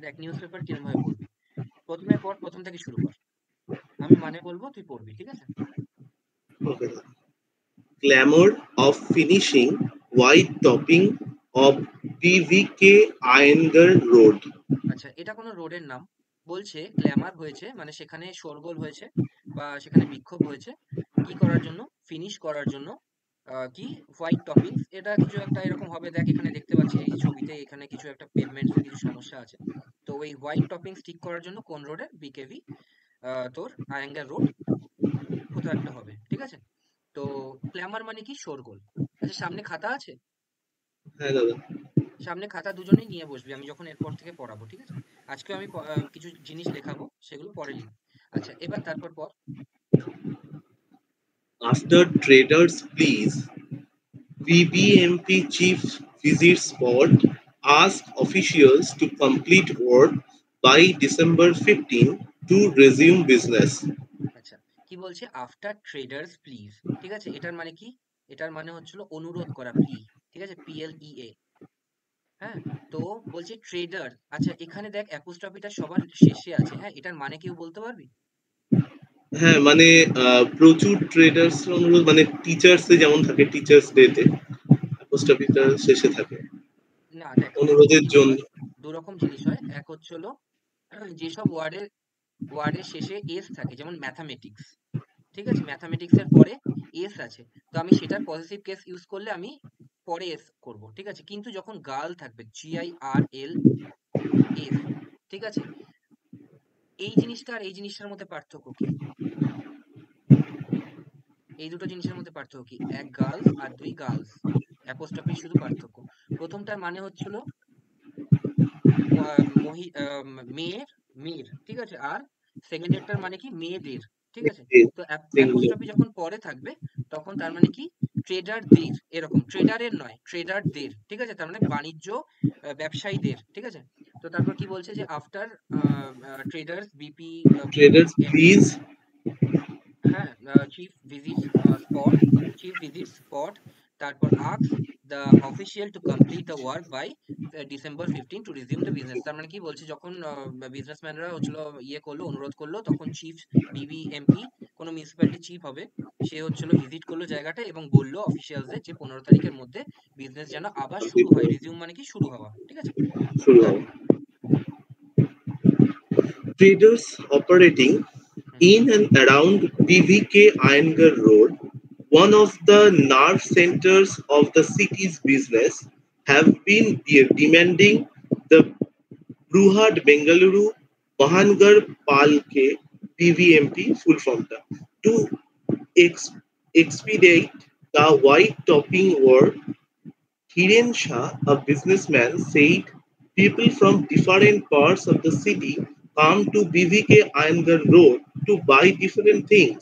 দেখ news paper কিরম ভাবে পড়বি, প্রথমে পড়, প্রথম থেকে শুরু কর, আমি মানে বলবো তুই পড়বি, ঠিক আছে? Okay. Glamour of finishing white topping of PVK Iyengar Road. আচ্ছা, এটা কোনো রোডের নাম। বলছে গ্ল্যামার হয়েছে মানে সেখানে শোরগোল হয়েছে বা সেখানে বিক্ষোভ হয়েছে কি করার জন্য, ফিনিশ করার জন্য। কি হোয়াইট টপিংস, এটা কিছু একটা এরকম হবে। দেখ এখানে দেখতে পাচ্ছি এই ছবিতে এখানে কিছু একটা পেভমেন্টস এর কিছু সমস্যা আছে। তো ওই হোয়াইট টপিংস ঠিক করার জন্য কোন রোডে, বিকেভি তোর আয়াঙ্গার রোড কোথাও একটা হবে, ঠিক আছে? তো গ্ল্যামার মানে কি শোরগোল। আচ্ছা সামনে খাতা আছে? হ্যাঁ দাদা। সামনে খাতা দুজনেই নিয়ে বসবি, আমি যখন এরপর থেকে পড়াবো, ঠিক আছে? আজকে আমি কিছু জিনিস লেখাবো, সেগুলো পরে লিখবি। আচ্ছা এবার তারপর পর। After traders please, BBMP chief visits spot, ask officials to complete work by December 15 to resume business. আচ্ছা, কি বলছে? আফটার ট্রেডার্স প্লিজ, ঠিক আছে? এটার মানে কি? এটার মানে হচ্ছিল অনুরোধ করা, প্লি, ঠিক আছে? PLEA। হ্যাঁ, তো বলছে ট্রেডার। আচ্ছা এখানে দেখ অ্যাপোস্ট্রফিটা সবার শেষে আছে, হ্যাঁ, এটার মানে কেউ বলতে পারবি? হ্যাঁ মানে প্রচুর ট্রেডার্স অনুরোধ মানে টিচার্স যেমন থাকে টিচার্স ডেতে পোস্ট অফিসটা শেষে থাকে না দেখ দু রকম অনুরোধের জিনিস জন্য। হয়, দু রকম জিনিস হয়। এক হচ্ছে হলো যেসব ওয়ার্ডের শেষে এস থাকে, যেমন ম্যাথামেটিক্স, ঠিক আছে? ম্যাথামেটিক্স এর পরে এস আছে, তো আমি সেটার পজিটিভ কেস ইউজ করলে আমি পরে এস করব, ঠিক আছে? কিন্তু যখন গার্ল থাকবে, GIRL এস, ঠিক আছে? এই জিনিসটা আর এই জিনিসটার মধ্যে পার্থক্য কি? এই দুটো জিনিসের মধ্যে পার্থক্য কি? এক গার্লস আর দুই গার্লস, অ্যাপোস্ট্রফি শুধু পার্থক্য। প্রথমটার মানে হচ্ছিল মেয়ের, মেয়ের, ঠিক আছে? আর সেকেন্ডেরটার মানে কি? মেয়েদের, ঠিক আছে? তো সিঙ্গুলার। অ্যাপোস্ট্রফি যখন পরে থাকবে তখন তার মানে কি? ট্রেডারদের, এরকম ট্রেডারের নয়, ট্রেডারদের, ঠিক আছে? তার মানে বাণিজ্য ব্যবসায়ীদের, ঠিক আছে? তো তারপর কি বলছে যে after traders BP traders please. হ্যাঁ, চিফ ভিজিট স্পট, তারপর ask the official to complete the work by December 15 to resume the business. তার মানে কি বলছে, যখন বিজনেসম্যানরা হচ্ছিল ইয়ে করলো, অনুরোধ করলো, তখন চিফ, BBMP, কোনো মিউনিসিপ্যালিটি চিফ হবে, সে হচ্ছিল ভিজিট করলো জায়গাটা এবং বললো অফিসিয়ালসদের যে 15 তারিখের মধ্যে বিজনেস যেন আবার শুরু হয়। রিজিউম মানে কি? শুরু হওয়া, ঠিক আছে? শুরু হবে। তারপর Traders operating hmm, in and around PVK Iyengar Road, one of the nerve centers of the city's business, have been demanding the Bruhad Bengaluru Mahangar Palke PVMP full form to ex- expedite the white topping work. Hiren Shah, a businessman, said people from different parts of the city come to BVK Iyengar Road to buy different things.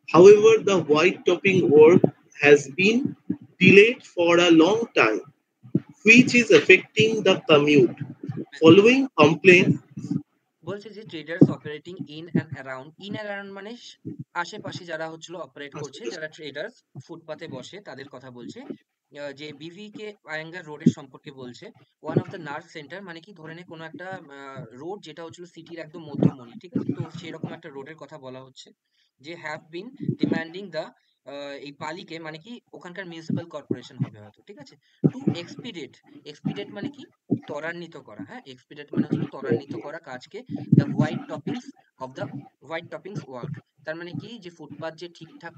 However, the white topping work has been delayed for a long time, which is affecting the commute. Following complaints, বলছে যে traders operating in and around, in around মানে আশেপাশে যারা হচ্ছিল operate করছে, যারা traders ফুটপাতে বসে তাদের কথা বলছে। যে বিভিকে আয়েঙ্গার রোডের সম্পর্কে বলছে। One of the nerve centre মানে কি, ধরে নে কোনো একটা রোড যেটা হচ্ছিল সিটির একদম মধ্যমণি, ঠিক আছে? তো সেরকম একটা রোডের কথা বলা হচ্ছে, যে হ্যাভ বিন ডিমান্ডিং দ্য, এই পালিকে মানে কি ওখানকার মিউনিসিপাল কর্পোরেশন হবে হয়তো, ঠিক আছে? টু এক্সপিডেট, এক্সপিডেট মানে কি? ত্বরান্বিত করা, হ্যাঁ, এক্সপিডেট মানে হচ্ছিল ত্বরান্বিত করা কাজকে। The white toppings of the white toppings work, তার মানে কি যে ফুটপাত যে ঠিকঠাক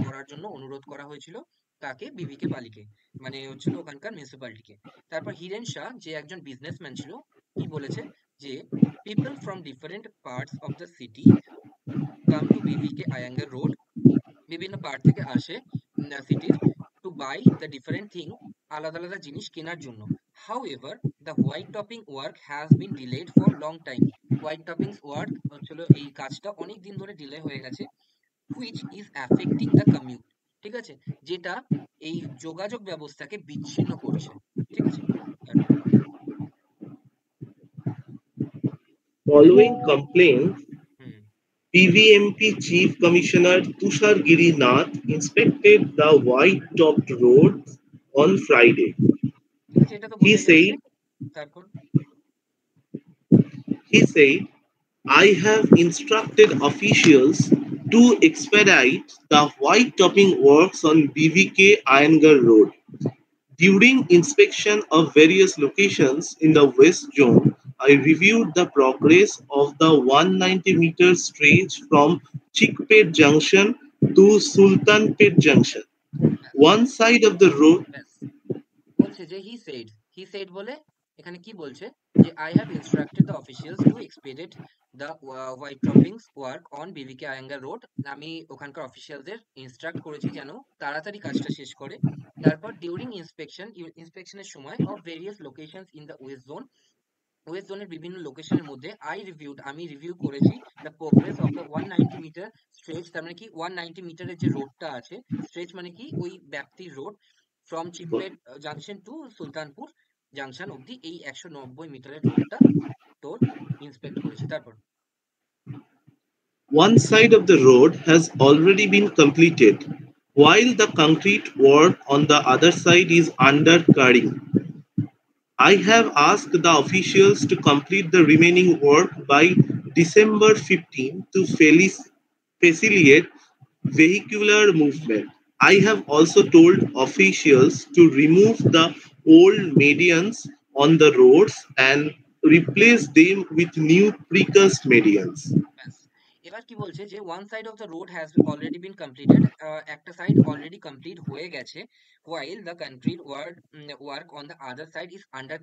করার জন্য অনুরোধ করা হয়েছিল তাকে, বিবিকে পালিকে, মানে হচ্ছিল ওখানকার মিউনিসিপালিটিকে। তারপর হিরেন শাহ যে একজন বিজনেসম্যান ছিল, কি বলেছে যে people from different parts of the city come to BVK Iyengar road, বিভিন্ন পার্ট থেকে আসে সিটির, to buy the different thing, আলাদা আলাদা জিনিস কেনার জন্য। However the white topping work has been delayed for long time, white toppings work হচ্ছিল এই কাজটা অনেক দিন ধরে ডিলে হয়ে গেছে। Which is affecting the commute, ঠিক আছে? যেটা এই যোগাযোগ ব্যবস্থাকে বিচ্ছিন্ন করছে, ঠিক আছে? তারপর following complaints, hmm, PVMP Chief Commissioner Tushar Girinath inspected the white-topped roads on Friday. ঠিক আছে, এটা তো He বোঝাই যাচ্ছে। said তারপর He said, I have instructed officials to expedite the white topping works on BVK Iyengar Road. During inspection of various locations in the West Zone, I reviewed the progress of the 190-meter stretch from Chikpet Junction to Sultanpet Junction. ব্যাস One side of the road. ব্যাস বলছে যে he said বলে এখানে কি বলছে যে I have instructed the officials to expedite the white toppings work on BVK Iyengar road. আমি ওখানকার অফিসিয়ালদের ইনস্ট্রাক্ট করেছি যেন তাড়াতাড়ি কাজটা শেষ করে। তারপর ডিউরিং ইন্সপেকশনের সময় of various locations in the west জোনের বিভিন্ন লোকেশনের মধ্যে আমি রিভিউ করেছি the progress of the 190 metre stretch. তার মানে কি 190 মিটারের যে রোডটা আছে, স্ট্রেচ মানে কি ওই ব্যাপ্তির road from Chickpet junction to Sultanpur junction অবধি এই 190 মিটারের রোডটা তোর ইন্সপেক্ট করেছি। তারপর One side of the road has already been completed, while the concrete work on the other side is undercarrying. I have asked the officials to complete the remaining work by December 15 to facilitate vehicular movement. I have also told officials to remove the old medians on the roads and replace them with new precast medians. ব্যাস এবার কি বলছে যে one side of the road has already been completed, একটা side already complete হয়ে গেছে, while the concrete work on the other side is under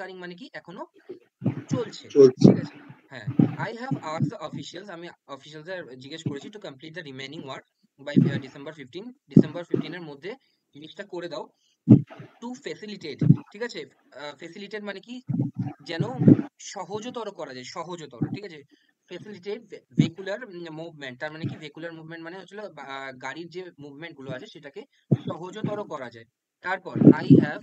curing মানে কি এখনো চলছে, ঠিক আছে। হ্যাঁ, I have asked the officials, আমি অফিসিয়ালদের জিজ্ঞেস করেছি to complete the remaining work by December 15 এর মধ্যে জিনিসটা করে দাও। টু ফেসিলিটেট, ঠিক আছে, ফেসিলিটেট মানে কি যেন সহজতর করা যায়, ঠিক আছে। ফেসিলিটেট ভেহিকুলার মুভমেন্ট, তার মানে কি ভেহিকুলার মুভমেন্ট মানে হচ্ছিল গাড়ির যে মুভমেন্ট গুলো আছে সেটাকে সহজতর করা যায়। তারপর I have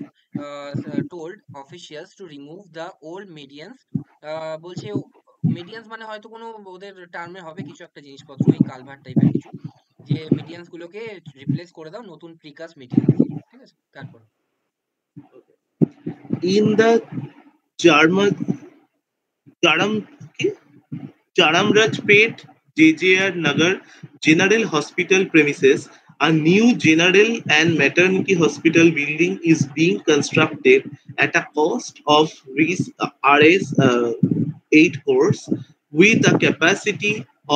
told officials to remove the old medians. বলছে মিডিয়ান্স মানে হয়তো কোনো ওদের টার্মে হবে কিছু একটা জিনিসপত্র, ওই কালভার্ট টাইপের কিছু, যে মিডিয়ান্স গুলোকে রিপ্লেস করে দাও নতুন প্রিকাস মিডিয়ান্স দিয়ে, ঠিক আছে। তারপর In the Charma- Charam, Charamrajpet JJR Nagar General Hospital premises, a new general and maternity hospital building is being constructed at a cost of Rs 8 crores with a capacity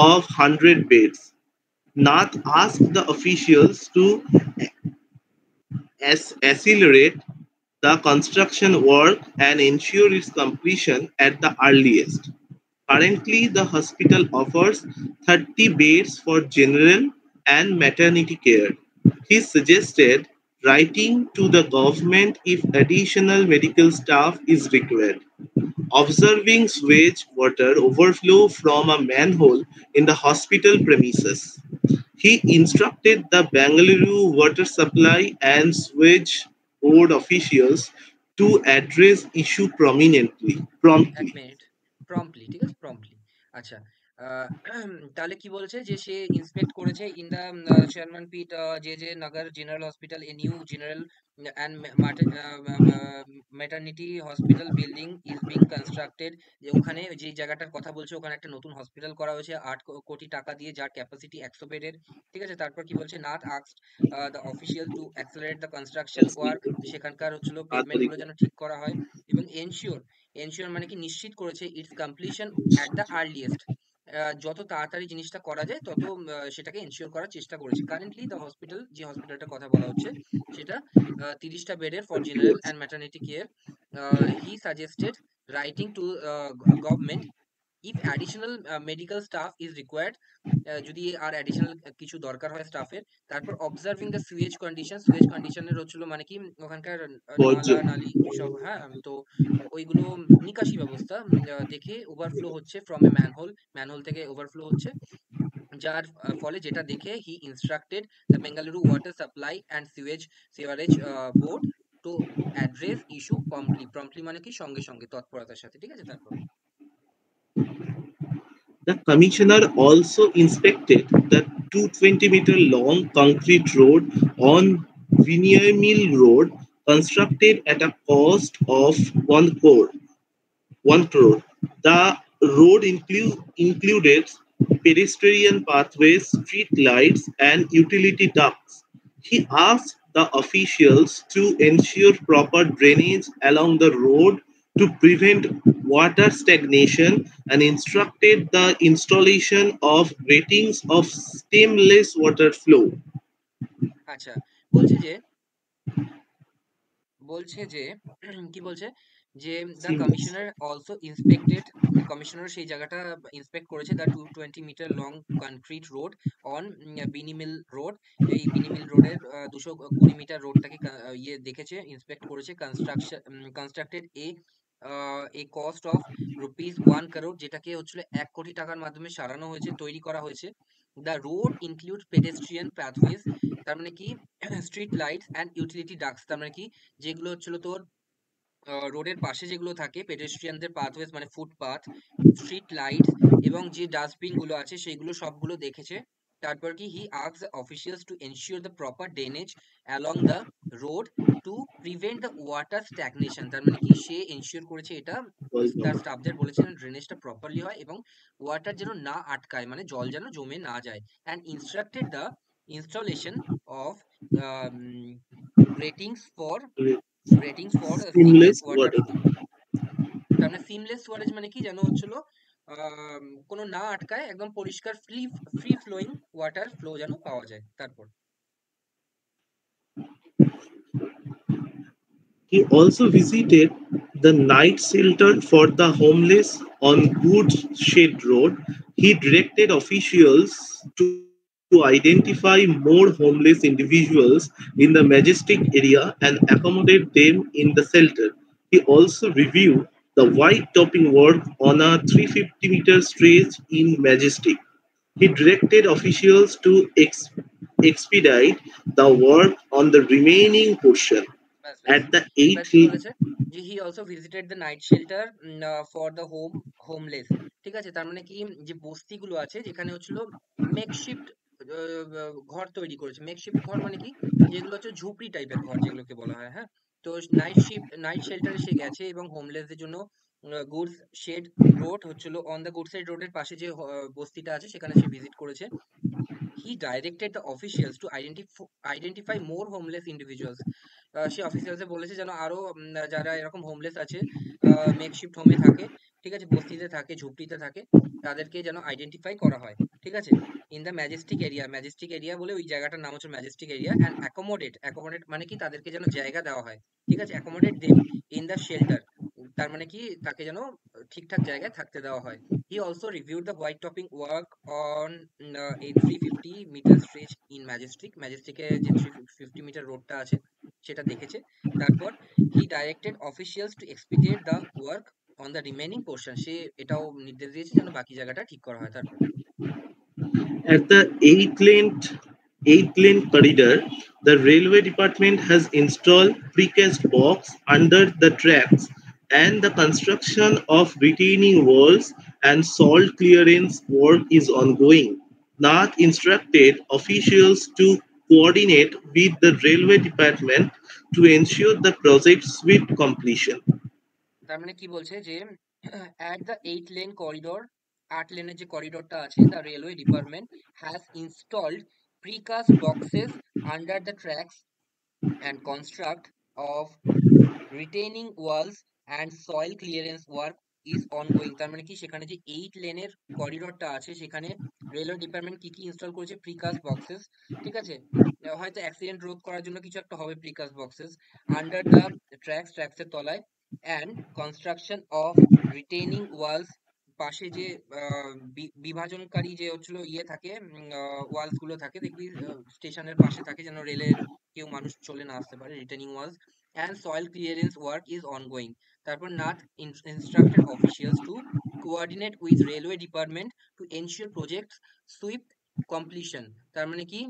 of 100 beds. Nath asked the officials to accelerate the construction work and ensure its completion at the earliest. Currently, the hospital offers 30 beds for general and maternity care. He suggested writing to the government if additional medical staff is required. Observing sewage water overflow from a manhole in the hospital premises, he instructed the Bangalore Water Supply and Sewage Board officials to address issue promptly. এক মিনিট, promptly, ঠিক আছে, promptly. আচ্ছা, তাহলে কি বলছে যে সে ইন্সপেক্ট করেছে ইন দা চেয়ারম্যান পিট J Nagar general hospital, a new general and maternity hospital building is being constructed. যে ওখানে যে জায়গাটার কথা বলছে ওখানে একটা নতুন হসপিটাল করা হয়েছে 8 কোটি টাকা দিয়ে, যার ক্যাপাসিটি 100 বেডের, ঠিক আছে। তারপর কি বলছে, Nath asked the official to accelerate the construction work, সেখানকার হচ্ছিল পেভমেন্ট গুলো যেন ঠিক করা হয়, এবং এনশিওর মানে কি নিশ্চিত করেছে it's completion at the earliest, যত তাড়াতাড়ি জিনিসটা করা যায় তত সেটাকে এনশিওর করার চেষ্টা করেছে। কারেন্টলি দ্য হসপিটাল, যে হসপিটালটার কথা বলা হচ্ছে সেটা 30টা বেডের for general and maternity care. He suggested writing to government if additional medical staff is required, যদি আর অ্যাডিশনাল কিছু দরকার হয় স্টাফের। তারপর অবজার্ভিং দ্য সুয়েজ কন্ডিশনের হচ্ছিল মানে কি ওখানকার নালা নালি সব, হ্যাঁ, তো ওইগুলো নিকাশি ব্যবস্থা দেখে ওভারফ্লো হচ্ছে ফ্রম এ ম্যানহোল থেকে ওভারফ্লো হচ্ছে, যার ফলে যেটা দেখে he instructed the Bengaluru water supply and sewerage board to address issue promptly মানে কি সঙ্গে সঙ্গে, তৎপরতার সাথে, ঠিক আছে। তারপর the commissioner also inspected the 220-meter long concrete road on Veneer Mill Road, constructed at a cost of 1 crore. The road included pedestrian pathways, street lights, and utility ducts. He asked the officials to ensure proper drainage along the road to prevent water stagnation and instructed the installation of gratings of stemless water flow. আচ্ছা, বলছে যে বলছে যে কি বলছে যে the Seamless. Commissioner also inspected, commissioner সেই জায়গাটা ইন্সপেক্ট করেছে the 220 meter long concrete road on Binnymill road. এই বিনিমিল রোডের 220 মিটার রোডটাকে দেখেছে, ইন্সপেক্ট করেছে। Constructed a cost of rupees 1 crore, যেটাকে হচ্ছিল 1 কোটি টাকার মাধ্যমে সারানো হয়েছে, তৈরি করা হয়েছে। The road include pedestrian pathways, তার মানে কি street lights and utility ducts, তার মানে কি যেগুলো হচ্ছিল তোর রোডের পাশে যেগুলো থাকে পেডেস্ট্রিয়ানদের পাথওয়েজ মানে ফুটপাথ, স্ট্রিট লাইটস এবং যে ডাস্টবিন গুলো আছে সেগুলো সবগুলো দেখেছে। তারপর কি he asks the officials to ensure the proper drainage along the road to prevent the water stagnation, তার মানে কি সে এনশিওর করেছে এটা, তার স্টাফদের বলেছেন ড্রেনেজটা প্রপারলি হয় এবং ওয়াটার যেন না আটকায়, মানে জল যেন জমে না যায়। And instructed the installation of greetings for seamless Seamless water water. Flow. তার মানে সিমলেস ওয়ারেজ মানে কি যেন হচ্ছিল কোনো না আটকায়, একদম পরিষ্কার ফ্রি ফ্লোয়িং ওয়াটার ফ্লো যেন পাওয়া যায়। তারপর He also visited the night shelter for the homeless on Woodshed Road. He directed officials to identify more homeless individuals in the Majestic area and accommodate them in the shelter. He also reviewed the white topping work on a 350-meter stretch in Majestic. He directed officials to expedite the work on the remaining portion. ব্যাস ব্যাস At the এবার কি 8th বলেছে যে he also visited the night shelter for the homeless. ঠিক আছে, তার মানে কি যে বস্তিগুলো আছে যেখানে হচ্ছিল মেকশিফট ঘর তৈরি করেছে। মেকশিফট ঘর মানে কি যেগুলো হচ্ছে ঝুপড়ি টাইপের ঘর যেগুলোকে বলা হয়, হ্যাঁ। তো নাইট শেল্টারে সে গেছে এবং হোমলেসদের জন্য গুডস শেড রোড হচ্ছিল অন দ্য গুড সাইড রোডের পাশে যে বস্তিটা আছে সেখানে সে ভিজিট করেছে। He directed the officials to identify more homeless individuals. সে অফিসিয়ালসে বলেছে যেন আরো যারা এরকম হোমলেস আছে, মেকশিফট হোমে থাকে, ঠিক আছে, বস্তিতে থাকে, ঝুপড়িতে থাকে, তাদেরকে যেন আইডেন্টিফাই করা হয়। ঠিক আছে, ইন দ্য ম্যাজেস্টিক এরিয়া বলে ওই জায়গাটার নাম হচ্ছে ম্যাজেস্টিক এরিয়া। অ্যান্ড অ্যাকোমোডেট মানে কি তাদেরকে যেন জায়গা দেওয়া হয়। ঠিক আছে, accommodate them in the shelter, তার মানে কি তাকে যেন ঠিকঠাক জায়গায় থাকতে দেওয়া হয়। He also reviewed the white topping work on a 350 meter stretch in ম্যাজেস্টিকে যে 350 মিটার রোডটা আছে সেটা দেখেছে। তারপর he directed officials to expedite the work on the remaining portion, সে এটাও নির্দেশ দিয়েছে যেন বাকি জায়গাটা ঠিক করা হয়। তারপর At the eight lane corridor, the railway department has installed precast box under the tracks and the construction of retaining walls and salt clearance work is ongoing. Nath instructed officials to coordinate with the railway department to ensure the project's swift completion. তার মানে কি বলছে যে at the 8 lane corridor, 8 লেনের যে করিডোরটা আছে, the railway department has installed precast boxes under the tracks and construct of retaining walls and soil clearance work is ongoing। তার মানে কি সেখানে যে 8 লেনের করিডোরটা আছে সেখানে রেলওয়ে ডিপার্টমেন্ট কি কি ইনস্টল করেছে, প্রিকাস্ট বক্সেস। ঠিক আছে, হয়তো অ্যাক্সিডেন্ট রোধ করার জন্য কিছু একটা হবে প্রিকাস্ট বক্সেস, আন্ডার দ্য ট্র্যাক্সের তলায়। And construction of retaining walls, পাশে যে বিভাজনকারী যে হচ্ছিল ইয়ে থাকে, ওয়ালস গুলো থাকে, দেখবি স্টেশনের পাশে থাকে যেন রেলের কেউ মানুষ চলে না আসতে পারে, retaining walls and soil clearance work is ongoing. তারপর Nath instructed officials to coordinate with railway department to ensure project swift completion. তার মানে কি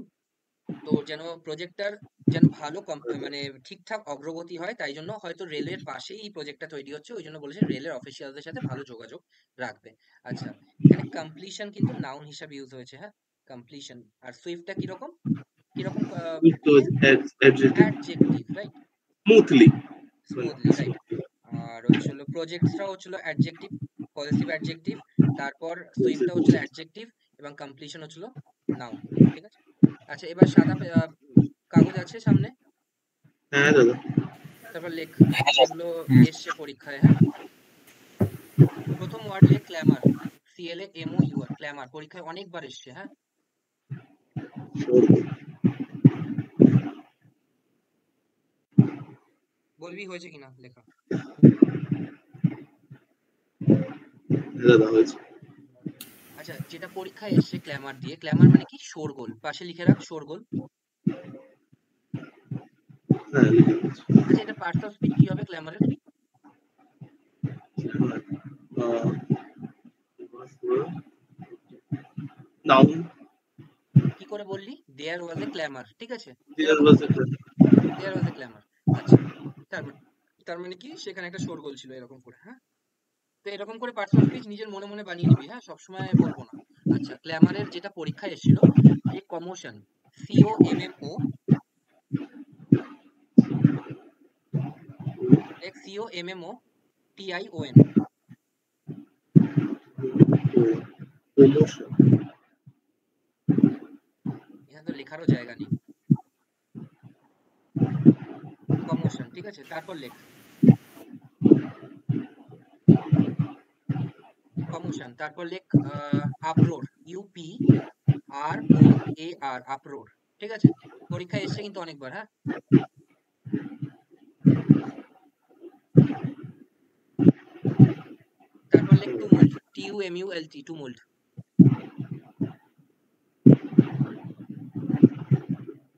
তো যেন প্রজেক্টটার যেন ভালো মানে ঠিকঠাক অগ্রগতি হয়, তাই জন্য হয়তো রেলের পাশেই এই প্রজেক্টটা তৈরি হচ্ছে, ওই জন্য বলেছে রেলের অফিসিয়ালদের সাথে ভালো যোগাযোগ রাখবে। আচ্ছা, এখানে কমপ্লিশন কিন্তু নাউন হিসাবে ইউজ হয়েছে, হ্যাঁ, কমপ্লিশন। আর সুইফটটা কিরকম কিরকম It was ইয়ে adjective adjective, right, smoothly. Smoothly, right. আর হচ্ছিল প্রজেক্টসটাও হচ্ছিল অ্যাডজেক্টিভ। পজেসিভ অ্যাডজেক্টিভ, তারপর সুইমটা হচ্ছিল অ্যাডজেক্টিভ এবং কমপ্লিশন হচ্ছিল নাউন। ঠিক আছে, আচ্ছা এবার সাদা কাগজ আছে সামনে, হ্যাঁ দাদা। তারপর লেখ হ্যাঁ দাদা। যেগুলো এসছে পরীক্ষায়। হ্যাঁ, প্রথম ওয়ার্ড লেখ ক্ল্যামার, CLAMOUR, ক্ল্যামার পরীক্ষায় অনেকবার এসছে। হ্যাঁ, শোরগোল। বলবি হয়েছে কিনা লেখা। হ্যাঁ দাদা হয়েছে। আচ্ছা, যেটা পরীক্ষায় এসছে ক্ল্যামার দিয়ে, ক্ল্যামার মানে কি? শোরগোল। পাশে লিখে রাখ শোরগোল। হ্যাঁ লিখে দিয়েছি। আচ্ছা, এটা পার্টস অফ স্পিচ কি হবে ক্ল্যামারের? নাউন। কি করে বললি? দেয়ার ওয়াজ এ ক্ল্যামার। ঠিক আছে, দেয়ার এরকম ওয়াজ করে এ দেয়ার ওয়াজ এ ক্ল্যামার। আচ্ছা, তার মানে কি সেখানে একটা শোরগোল ছিল, এরকম করে। হ্যাঁ, তো এরকম করে পার্টস অফ স্পিচ নিজের মনে মনে বানিয়ে নিবি। হ্যাঁ, সবসময় বলবো না। আচ্ছা, ক্ল্যামারের যেটা পরীক্ষায় এসেছিল যে কমোশন, COMMO, COMMOTION, প্রমোশন। এখানে তো লেখারও জায়গা নেই। কমোশন, ঠিক আছে, তারপর লেখ কমোশন, তারপর লেখ আপরোর, UPROAR, আপরোর। ঠিক আছে, পরীক্ষায় এসছে কিন্তু অনেকবার। হ্যাঁ, তারপর লেখ টুমুল্ট, TUMULT, টুমুল্ট।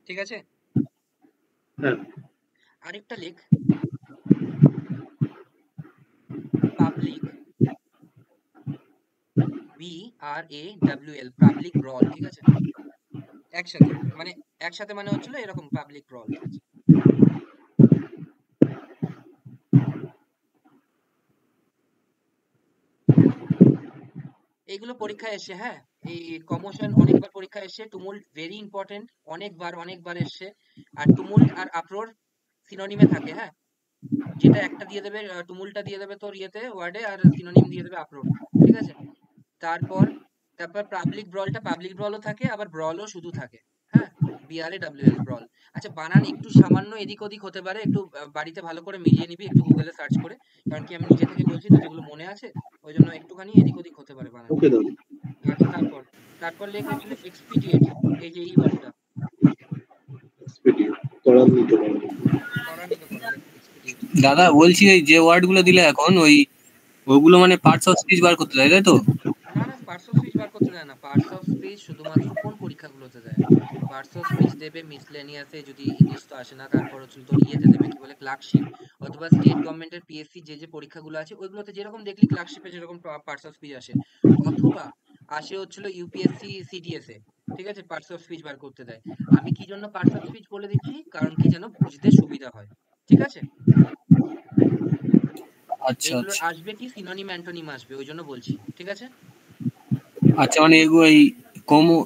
ঠিক আছে, হ্যাঁ আরেকটা লেখ পাবলিক, BRAWL, পাবলিক ব্রল। ঠিক আছে, একসাথে মানে হচ্ছিল এরকম পাবলিক ব্রল। ঠিক আছে, এইগুলো পরীক্ষায় এসে। হ্যাঁ, এই কমোশন অনেকবার পরীক্ষায় এসে, টুমুল্ট ভেরি ইম্পর্টেন্ট, অনেকবার এসছে। আর টুমুল্ট আর আপরোর সিনোনিমে থাকে। হ্যাঁ, যেটা একটা দিয়ে দেবে, টুমুলটা দিয়ে দেবে তোর ইয়েতে ওয়ার্ডে, আর সিনোনিম দিয়ে দেবে আপরোর। ঠিক আছে, তারপর পাবলিক ব্রলও থাকে, আবার ব্রলও শুধু থাকে। হ্যাঁ, BRAWL, ব্রল। আচ্ছা, বানান একটু সামান্য এদিক ওদিক হতে পারে, একটু বাড়িতে ভালো করে মিলিয়ে নিবি, একটু গুগলে সার্চ করে। কারণ কি আমি নিজে থেকে বলছি তো, যেগুলো মনে আছে ওই জন্য একটুখানি এদিক ওদিক হতে পারে বানান। ওকে দাদা। আচ্ছা, তারপর লেখ হচ্ছিল এক্সপিডিয়েট, এই যে এই ওয়ার্ডটা, এক্সপিডিয়েন্ট ত্বরান্বিত করা। ত্বরান্বিত করা, লেখ এক্সপিডিয়েট। দাদা বলছি এই যে ওয়ার্ড গুলো দিলে এখন ওগুলো মানে পার্টস অফ স্পিচ বার করতে হয়, তাই তো? না না, পার্টস অফ স্পিচ বার করতে দেয় না। পার্টস অফ স্পিচ শুধুমাত্র কোন পরীক্ষাগুলোতে দেয়? পার্টস অফ স্পিচ দেবে মিসলেনিয়াসে, যদি ইংলিশ তো আসে না। তারপর হচ্ছে তোর ইয়েতে দেবে, কি বলে, ক্লার্কশিপ, অথবা স্টেট গভর্নমেন্টের PSC যে পরীক্ষাগুলো আছে ওইগুলোতে যেরকম দেখলি ক্লার্কশিপে যেরকম পার্টস অফ স্পিচ আসে, অথবা আসে হচ্ছিল UPSC CDS এ। ঠিক আছে, পার্টস অফ স্পিচ বার করতে দেয়। আমি কি জন্য পার্টস অফ স্পিচ বলে দিচ্ছি, কারণ কি যেন বুঝতে সুবিধা হয়। ঠিক আছে, আচ্ছা এইগুলোর আচ্ছা আসবে কি সিনোনিম অ্যান্টোনিম আসবে, ওই জন্য বলছি। ঠিক আছে, আচ্ছা, মানে এগুলো কমো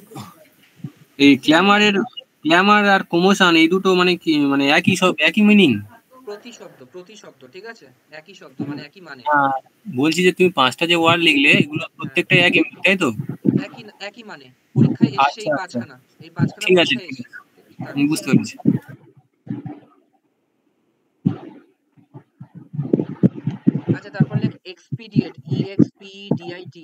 এই সিনোনিম, ক্ল্যামার আর কমোশন এই দুটো মানে কি, মানে একই মিনিং? প্রতিশব্দ। ঠিক আছে, একই শব্দ মানে একই মানে। বলছি যে তুমি পাঁচটা যে ওয়ার্ড লিখলে এগুলো হ্যাঁ, প্রত্যেকটাই একই meaning, তাই তো? একই মানে। পরীক্ষায় এসছে আচ্ছা এই আচ্ছা, পাঁচখানা, এই পাঁচখানা ঠিক আছে পরীক্ষায় ঠিক এসছে। আছে, ঠিক আছে, আমি তারপর বুঝতে পেরেছি। আচ্ছা, তারপর লেখ এক্সপিডিয়েট, EXPDIT।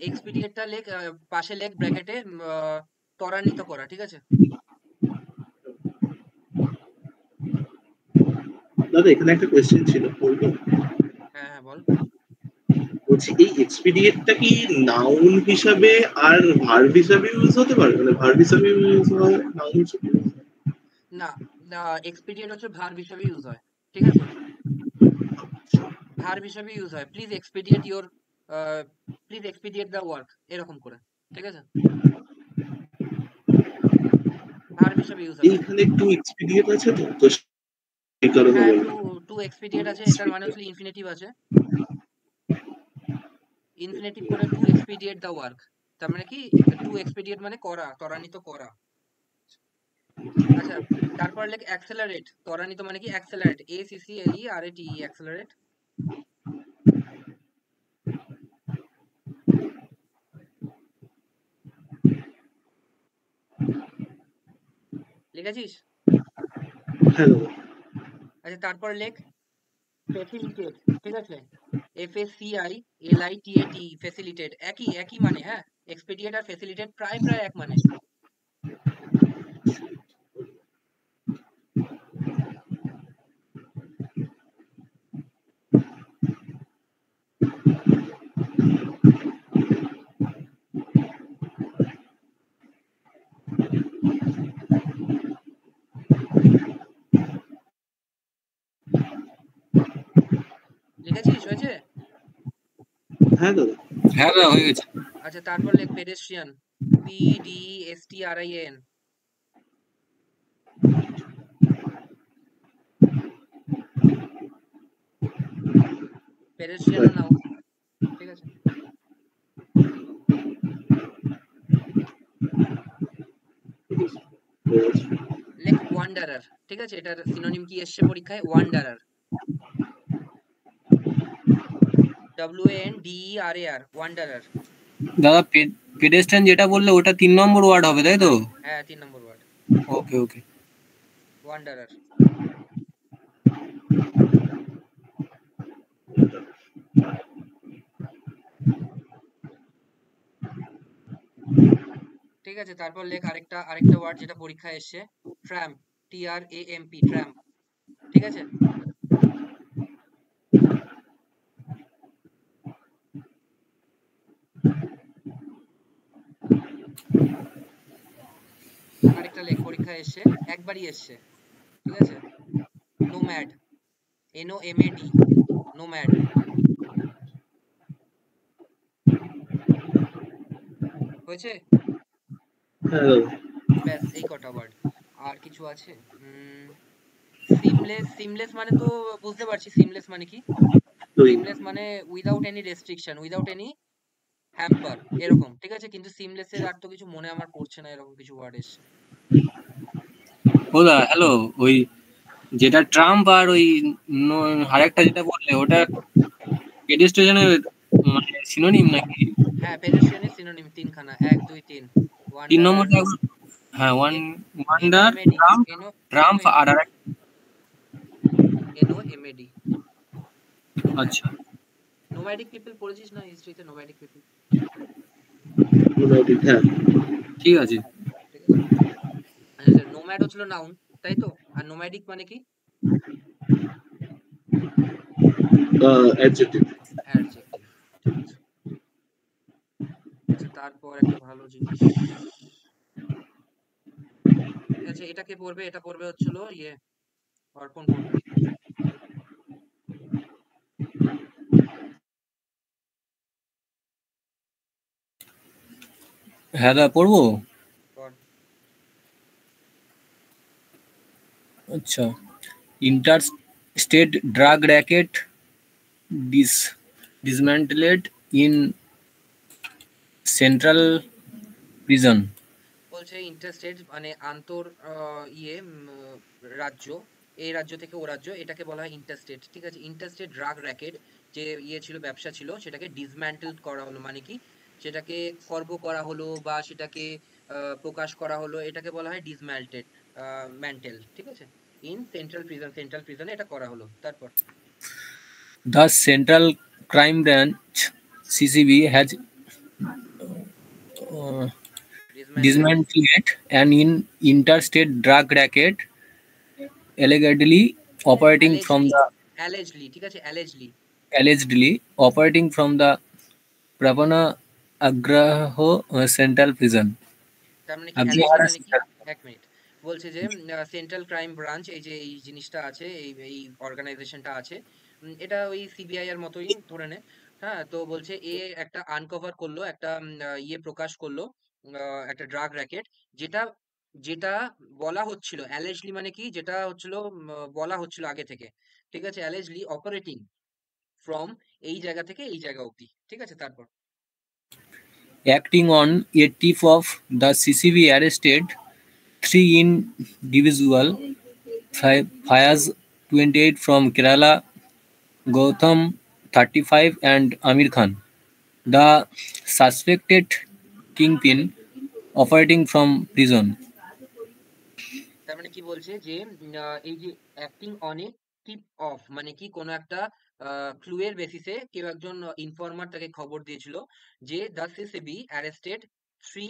এক্সপিডিয়েটটা লেখ, পাশে লেখ ব্র্যাকেটে, ত্বরান্বিত করা। ঠিক আছে, দাদা এখানে একটা কোয়েশ্চেন ছিল, বলবো? হ্যাঁ হ্যাঁ বল। বলছি এই এক্সপিডিয়েটটা কি নাউন হিসাবে আর ভার্ব হিসাবে ইউজ হতে পারে? মানে ভার্ব হিসাবে ইউজ হয়, নাউন হিসাবে use হয়? না, এক্সপিডিয়েট হচ্ছে ভার্ব হিসেবে ইউজ হয়। ঠিক আছে, ভার্ব হিসেবে ইউজ হয়। প্লিজ এক্সপিডিয়েট দ্য ওয়ার্ক, এরকম করে। ঠিক আছে, ভার্ব হিসেবে ইউজ হবে। এইখানে একটু এক্সপিডিয়েট আছে তো, তো সেই কারণে হ্যাঁ, বললাম। টু এক্সপিডিয়েট আছে, এটার মানে হচ্ছে ইনফিনিটিভ আছে। ইনফিনিটিভ করে টু এক্সপিডিয়েট দ্য ওয়ার্ক, তার মানে কি টু এক্সপিডিয়েট মানে করা, ত্বরান্বিত করা। আচ্ছা, তারপর লেখ অ্যাক্সেলারেট, ত্বরান্বিত মানে কি অ্যাক্সেলারেট, ACCLERATE, অ্যাক্সেলারেট। লিখেছিস? হ্যালো। আচ্ছা তারপর লেখ ফ্যাসিলিটেট, ঠিক আছে, FACILITATE, ফ্যাসিলিটেট, একই একই মানে, হ্যাঁ, এক্সপেডিয়েট আর ফ্যাসিলিটেট প্রায় প্রায় এক মানে। লিখেছিস? হয়েছে? হ্যাঁ দাদা। হ্যাঁ দাদা হয়ে গেছে। আচ্ছা তারপর লেখ পেডেস্ট্রিয়ান, PDESTRIAN, পেডেস্ট্রিয়ান নাও, ঠিক আছে। লেখ ওয়ান্ডারার, ঠিক আছে, এটার সিনোনিম কি এসছে পরীক্ষায়? Wanderer, WANDERAR, wanderer. দাদা পেডেস্ট্রিয়ান যেটা বললে ওটা 3 নম্বর ওয়ার্ড হবে তাই তো? হ্যাঁ 3 নম্বর ওয়ার্ড, ওকে ওকে। ওয়ান্ডারার। ঠিক আছে, তারপর লেখ আরেকটা ওয়ার্ড যেটা পরীক্ষায় এসছে, ট্র্যাম্প, TRAMP, ট্র্যাম্প, ঠিক আছে। আরেকটা লেখ পরীক্ষায় এসছে, একবারই এসছে, ঠিক আছে, নোম্যাড, NOMAD, নোম্যাড। হয়েছে? হ্যাঁ দাদা। ব্যাস এই কটা ওয়ার্ড। আর কিছু আছে? সিমলেস, সিমলেস মানে তো বুঝতে পারছি, সিমলেস মানে কি? সিমলেস মানে without any restriction, without any hamper, এরকম, ঠিক আছে, কিন্তু সিমলেসের আর তো কিছু মনে আমার পড়ছে না, এরকম কিছু ওয়ার্ড এসছে। ও দা হ্যালো, ওই যেটা ট্রাম্প আর ওই আরেকটা যেটা বললে ওটা পেডেস্ট্রিয়ানের মানে সিনোনিম নাকি? হ্যাঁ পেডেস্ট্রিয়ানের সিনোনিম তিনখানা, 1 2 3, 3 ওয়ান্ডারার, নম্বরটা একবার, হ্যাঁ ওয়ান্ডার, NOMAD, ট্রাম্প আর আরেকটা। NOMAD, আচ্ছা নোম্যাডিক পিপল পড়েছিস না হিস্ট্রিতে? নোম্যাডিক পিপল, হ্যাঁ ঠিক আছে। ঠিক আছে। আচ্ছা নোম্যাড হচ্ছিল নাউন, তাই তো, আর নোম্যাডিক মানে কি? অ্যাডজেক্টিভ। অ্যাডজেক্টিভ, ঠিক আছে। আচ্ছা তারপর একটা ভালো জিনিস, আচ্ছা এটা কে পড়বে? এটা পড়বে হচ্ছিল অর্পণ পড়বে। হ্যাঁ দা পড়বো। পড়। আচ্ছা, inter state drug racket dismantled in central prison. বলছে ইন্টারস্টেট মানে আন্তর রাজ্য, এই রাজ্য থেকে ও রাজ্য, এটাকে বলা হয় ইন্টারস্টেট, ঠিক আছে। ইন্টারস্টেট ড্রাগ র্যাকেট যে ছিল, ব্যবসা ছিল, সেটাকে ডিসম্যান্টেল করা হলো, মানে কি সেটাকে খর্ব করা হলো বা সেটাকে প্রকাশ করা হলো, এটাকে বলা হয় ডিসম্যান্টেড, ম্যান্টেল, ঠিক আছে। ইন সেন্ট্রাল প্রিজনে এটা করা হলো। তারপর The Central Crime Branch (CCB) has dismantled an interstate drug racket allegedly operating from the allegedly, ঠিক আছে, allegedly operating from the Pravana Agraho Central Prison. তার মানে কি Aguihara মানে কি? Central. এক মিনিট, বলছে যে সেন্ট্রাল ক্রাইম ব্রাঞ্চ, এই যে এই জিনিসটা আছে, এই অর্গানাইজেশনটা আছে, এটা ওই সিবিআই এর মতোই ধরে নে, হ্যাঁ। তো বলছে একটা আনকভার করলো, একটা প্রকাশ করলো, একটা ড্রাগ র্যাকেট, যেটা যেটা বলা হচ্ছিল, অ্যালেজলি মানে কি, যেটা হচ্ছিল বলা হচ্ছিল আগে থেকে, ঠিক আছে, অ্যালেজলি অপারেটিং ফ্রম এই জায়গা থেকে এই জায়গা অবধি, ঠিক আছে। তারপর Acting on a tip of the CCB arrested 3 3 individual Fayaz 28 from Kerala, Gautam 35 and Amir Khan. The suspected kingpin operating from prison. তার মানে কি বলছে যে এই যে acting on a tip of মানে কি কোনো একটা ক্লু এর বেসিসে কেউ একজন ইনফরমার তাকে খবর দিয়েছিল যে দ্য সিসিবি অ্যারেস্টেড থ্রি,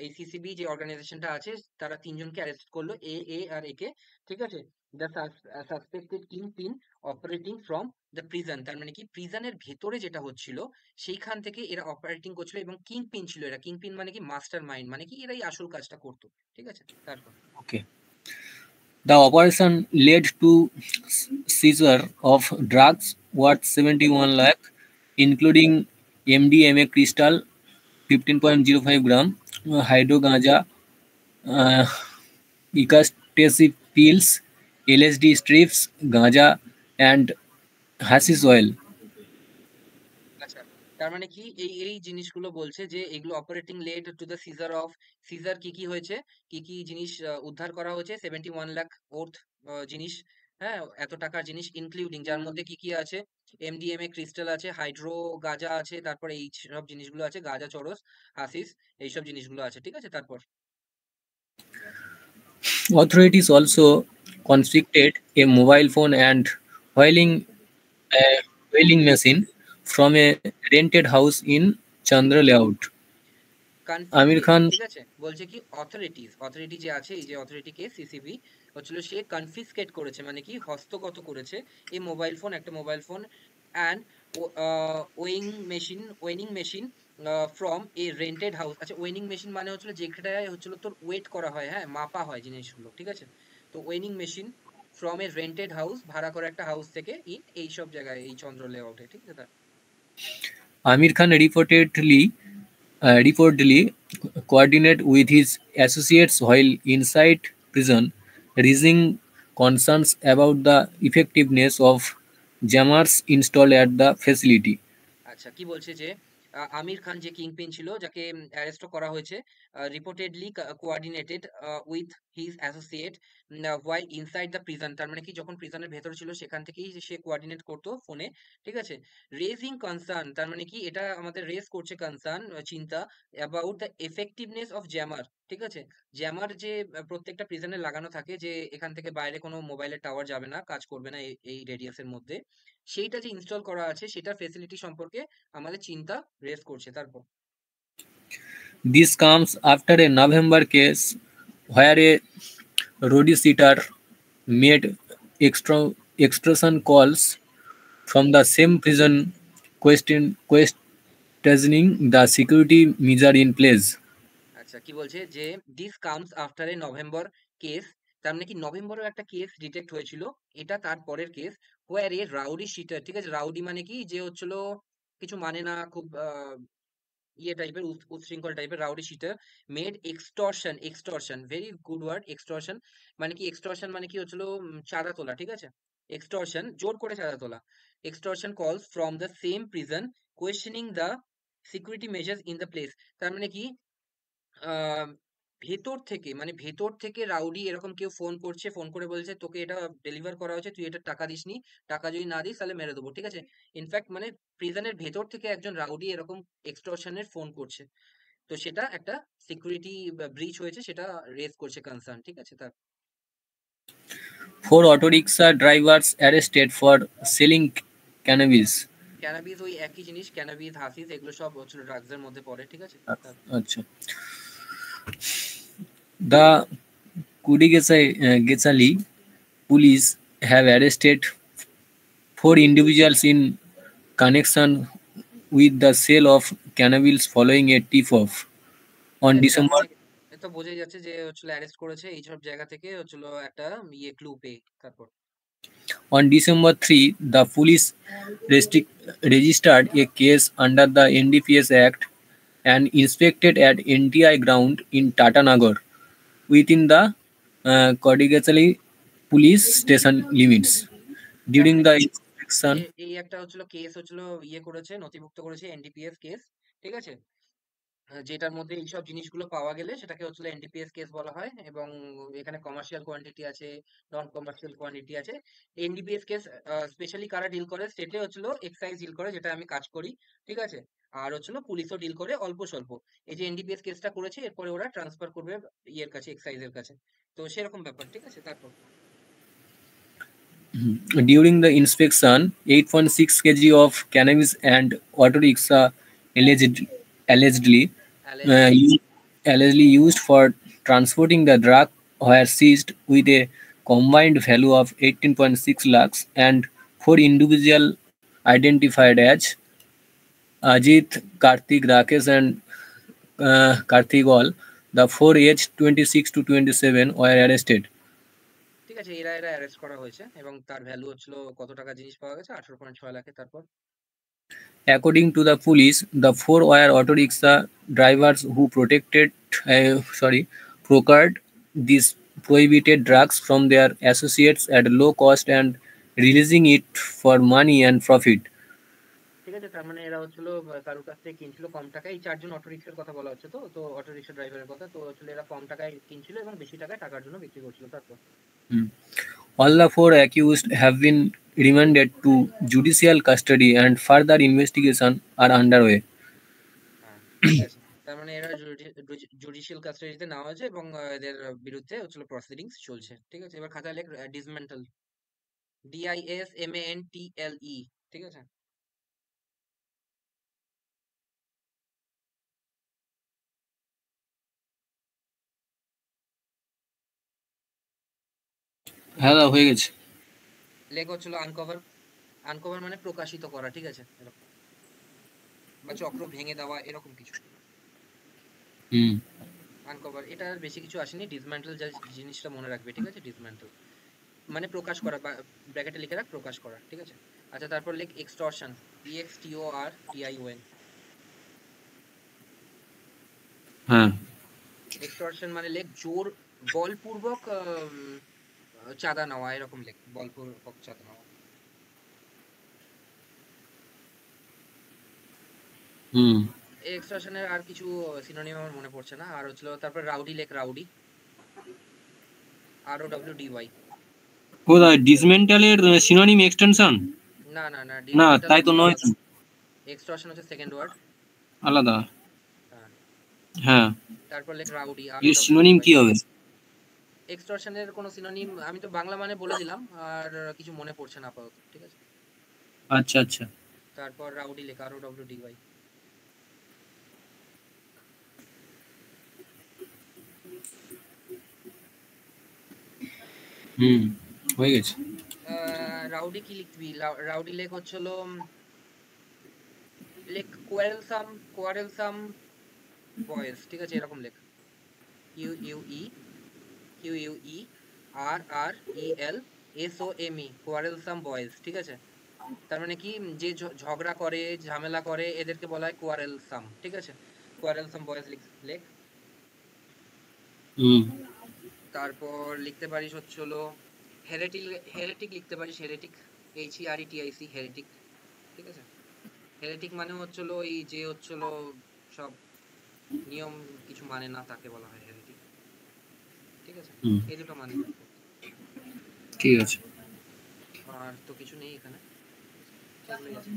এই সিসিবি যে অর্গানাইজেশনটা আছে তারা তিনজনকে অ্যারেস্ট করলো, এ আর একে, ঠিক আছে। The suspected king pin operating from the prison, তার মানে কি প্রিজনের ভেতরে যেটা হচ্ছিল সেইখান থেকে এরা অপারেটিং করছিল, এবং কিং পিন ছিল এরা। কিং পিন মানে কি মাস্টার মাইন্ড, মানে কি এরাই আসল কাজটা করতো, ঠিক আছে। তারপর Okay. The operation led to seizure of drugs worth 71 lakh, including MDMA crystal 15.05 gram, hydro ganja, uh, ecstasy pills, LSD strips, ganja, and hashish oil. আচ্ছা, তার মানে কি এই এই জিনিসগুলো বলছে যে এগুলো operating led to the seizure of, seizure কি কি হয়েছে, কি কি জিনিস উদ্ধার করা হয়েছে, 71 লাখ ওর্থ জিনিস, হ্যাঁ, এত টাকার জিনিস, ইনক্লুডিং যার মধ্যে কি কি আছে, এমডিএমএ ক্রিস্টাল আছে, হাইড্রো গাঁজা আছে, তারপর এই সব জিনিসগুলো আছে, গাঁজা, চরস, হাসিস, এইসব জিনিসগুলো আছে, ঠিক আছে। তারপর Authorities also confiscated a mobile phone and a whaling machine from a rented house in Chandra Layout. Aamir confiscate, খান ঠিক আছে, বলছে কি অথরিটি যে আছে, এই যে অথরিটিকে সিসিবি হচ্ছিল, সে কনফিসকেট করেছে মানে কি হস্তগত করেছে এই মোবাইল ফোন, একটা mobile phone, and weighing machine from a rented house. আচ্ছা, ওয়েনিং মেশিন মানে হচ্ছিল যেখানে হচ্ছিল তোর ওয়েট করা হয়, হ্যাঁ, মাপা হয় জিনিসগুলো, ঠিক আছে। তো weighing machine from a rented house, ভাড়া করা একটা হাউস থেকে, ইন এই সব জায়গায়, এই চন্দ্র লেআউটে, ঠিক আছে। Amir Khan reportedly coordinated with his associates while inside prison, raising concerns about the effectiveness of jammers installed at the facility. আচ্ছা, কি বলছে যে আমির খান যে কিংপিন ছিল, যাকে অ্যারেস্ট করা হয়েছে, reportedly coordinated with his associate while inside the prison, তার মানে কি যখন প্রিজনের ভেতরে ছিল সেখান থেকেই সে কোঅর্ডিনেট করতো ফোনে, ঠিক আছে। রেজিং কনসার্ন, তার মানে কি এটা আমাদের রেজ করছে কনসার্ন, চিন্তা, about the effectiveness of jammer, ঠিক আছে। জ্যামার যে প্রত্যেকটা প্রিজনে লাগানো থাকে, যে এখান থেকে বাইরে কোনো মোবাইলের টাওয়ার যাবে না, কাজ করবে না এই রেডিয়াসের মধ্যে, সেইটা যে ইনস্টল করা আছে সেটার ফেসিলিটি সম্পর্কে আমাদের চিন্তা রেজ করছে। তারপর This comes after a November case where a Rodi sitter made extortion calls from the same prison, questioning the security measure in place. আচ্ছা, কি বলছে যে this comes after a November case, তার মানে কি নভেম্বরের একটা কেস ডিটেক্ট হয়েছিল, এটা তার পরের কেস, হোয়ার এ রাউডি শিটার, ঠিক আছে। রাউডি মানে কি যে হচ্ছিল কিছু মানে না, খুব ইয়ে টাইপের, উচ্ছৃঙ্খল টাইপের, rowdy sheeter made extortion, very good word, extortion মানে কি, এক্সটর্শন মানে কি হচ্ছিল চাঁদা তোলা, ঠিক আছে। এক্সটর্শন জোর করে চাঁদা তোলা, এক্সটর্শন কলস from the same prison, questioning the security measures in the place, তার মানে কি আহ ভেতর থেকে, মানে ভেতর থেকে রাউডি এরকম কেউ ফোন করছে, ফোন করে বলছে তোকে এটা ডেলিভার করা হয়েছে, তুই এটা টাকা দিসনি, টাকা যদি না দিস তাহলে মেরে দেবো, ঠিক আছে। ইনফ্যাক্ট মানে প্রিজনের ভেতর থেকে একজন রাউডি এরকম এক্সটর্শনের ফোন করছে, তো সেটা একটা সিকিউরিটি ব্রিচ হয়েছে, সেটা রেজ করছে কনসার্ন, ঠিক আছে। তার 4 auto rickshaw drivers arrested for selling cannabis. Cannabis ওই একই জিনিস, ক্যানাবিস, হাসিস, এগুলো সব হচ্ছে ড্রাগস এর মধ্যে পড়ে, ঠিক আছে। আচ্ছা, the Kudigesali police have arrested 4 individuals in connection with the sale of cannabis following a tip-off on তার December. মানে এ তো বোঝাই যাচ্ছে যে হচ্ছিল অ্যারেস্ট করেছে এইসব জায়গা থেকে, হচ্ছিল একটা ইয়ে ক্লু পেয়ে। তারপর On December 3, the police registered a case under the NDPS Act and inspected at NTI ground in Tatanagar within the Kodigasali police station limits. During the inspection, এই একটা হচ্ছিল কেস, হচ্ছিল ইয়ে করেছে, নথিভুক্ত করেছে, এনডিপিএস কেস, ঠিক আছে। যেটার মধ্যে এইসব জিনিসগুলো পাওয়া গেলে সেটাকে হচ্ছে এনডিপিএস কেস বলা হয়, এবং এখানে কমার্শিয়াল কোয়ান্টিটি আছে, নন কমার্শিয়াল কোয়ান্টিটি আছে। এনডিপিএস কেস স্পেশালি কারা ডিল করে, স্টেটে হচ্ছিল এক্সাইজ ডিল করে, যেটা আমি কাজ করি, ঠিক আছে। আর হচ্ছিল পুলিশও ডিল করে অল্প স্বল্প। এই যে এনডিপিএস কেসটা করেছে, এরপরে ওরা ট্রান্সফার করবে ইয়ের কাছে, এক্সাইজের কাছে। তো সেরকম ব্যাপার, ঠিক আছে। তারপর During the inspection, 8.6 kg of cannabis and auto rickshaw allegedly, uh, অ্যালেজলি u- allegedly used for transporting the drug were seized with a combined value of 18.6 lakhs, and four individuals identified as Ajit, Karthik, Rakesh, and Karthik all, the four aged 26 to 27 were arrested. ঠিক আছে, এরা arrest করা হয়েছে, এবং তার value হচ্ছিল কত টাকা জিনিস পাওয়া গেছে, 18.6 লাখে। তারপর According to the police, the four were auto rickshaw drivers who procured these prohibited drugs from their associates at low cost and releasing it for money and profit. ঠিক আছে, তার মানে এরা হচ্ছিল কারোর কাছ থেকে কিনছিল কম টাকায়। এই চারজন অটো রিক্সার কথা বলা হচ্ছে, তো তো অটো রিক্সা ড্রাইভারের কথা। তো হচ্ছিল এরা কম টাকায় কিনছিল এবং বেশি টাকায় টাকার জন্য বিক্রি করছিল। তারপর Hmm. All the four accused have been remanded to judicial custody and further investigation are underway. হ্যাঁ, ঠিক আছে, তার মানে এরা জুডিশিয়াল কাস্টাডিতে নেওয়া হয়েছে, এবং এদের বিরুদ্ধে হচ্ছিল প্রসিডিংস চলছে, ঠিক আছে। এবার খাতায় লেখ ডিসমেন্টাল, DISMANTLE, ঠিক আছে। হ্যাঁ হয়ে গেছে। লেখ হচ্ছিল আনকভার। আনকভার মানে প্রকাশিত করা, ঠিক আছে, এরকম, বা চক্র ভেঙে দেওয়া, এরকম কিছু। হুম আনকভার, এটা আর বেশি কিছু আসেনি। ডিসম্যান্টল যা জিনিসটা মনে রাখবে, ঠিক আছে। ডিসম্যান্টল মানে প্রকাশ করা, বা ব্র্যাকেটে লিখে রাখ, প্রকাশ করা, ঠিক আছে। আচ্ছা, তারপর লিখ এক্সটর্শন, EXTORTION। হ্যাঁ এক্সটর্শন মানে লেখ জোর, বলপূর্বক চাঁদা নেওয়া, এরকম লেখ, বলপূর্বক চাঁদা নেওয়া। হুম এক্সটর্শনের আর কিছু সিনোনিম আমার মনে পড়ছে না। আর হচ্ছিল তারপর রাউডি লেখ, রাউডি, ROWDY। কোথায় ডিসমেন্টালের সিনোনিম এক্সটেনশন? না না না, না ডিসমেন্টাল তাই তো হচ্ছে নয় তো, আলাদা, এক্সটর্শন হচ্ছে সেকেন্ড ওয়ার্ড। আলাদা। হ্যাঁ, হ্যাঁ তারপর লেখ রাউডি, এর সিনোনিম ROWDY। কি হবে? এক্সটর্শনের কোনো সিনোনিম আমি তো বাংলা মানে বলে দিলাম, আর কিছু মনে পড়ছে না আপাতত, ঠিক আছে। আচ্ছা আচ্ছা। তারপর রাউডি লেখা, ROWDY। হুম হয়ে গেছে। রাউডি কি লিখবি? রাউডি লেখ হচ্ছিল লেখ কোয়ারেলসাম, কোয়ারেলসাম বয়েজ, ঠিক আছে, এরকম লেখ, QUERRELSOME, কোয়ারেলসাম বয়েজ, ঠিক আছে। তার মানে কি, যে ঝগড়া করে, ঝামেলা করে, এদেরকে বলা হয় কোয়ারেলসাম, ঠিক আছে। কোয়ারেলসাম বয়েজ লেখ। হুম তারপর লিখতে পারিস হচ্ছিল হেরেটিক, হেরেটিক লিখতে পারিস, হেরেটিক, HERETIC, হেরেটিক, ঠিক আছে। হেরেটিক মানে হচ্ছিল এই যে হচ্ছিল সব নিয়ম কিছু মানে না, তাকে বলা হয় হেরেটিক, ঠিক আছে। হুম এই দুটো মানে রাখবো। ঠিক আছে। আর তো কিছু নেই এখানে, সেগুলোই আছে।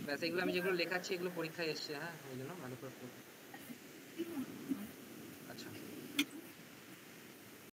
ব্যাস, এগুলো আমি যেগুলো লেখাচ্ছি এগুলো পরীক্ষায় এসছে, হ্যাঁ, ওই জন্য ভালো করে পড়বো।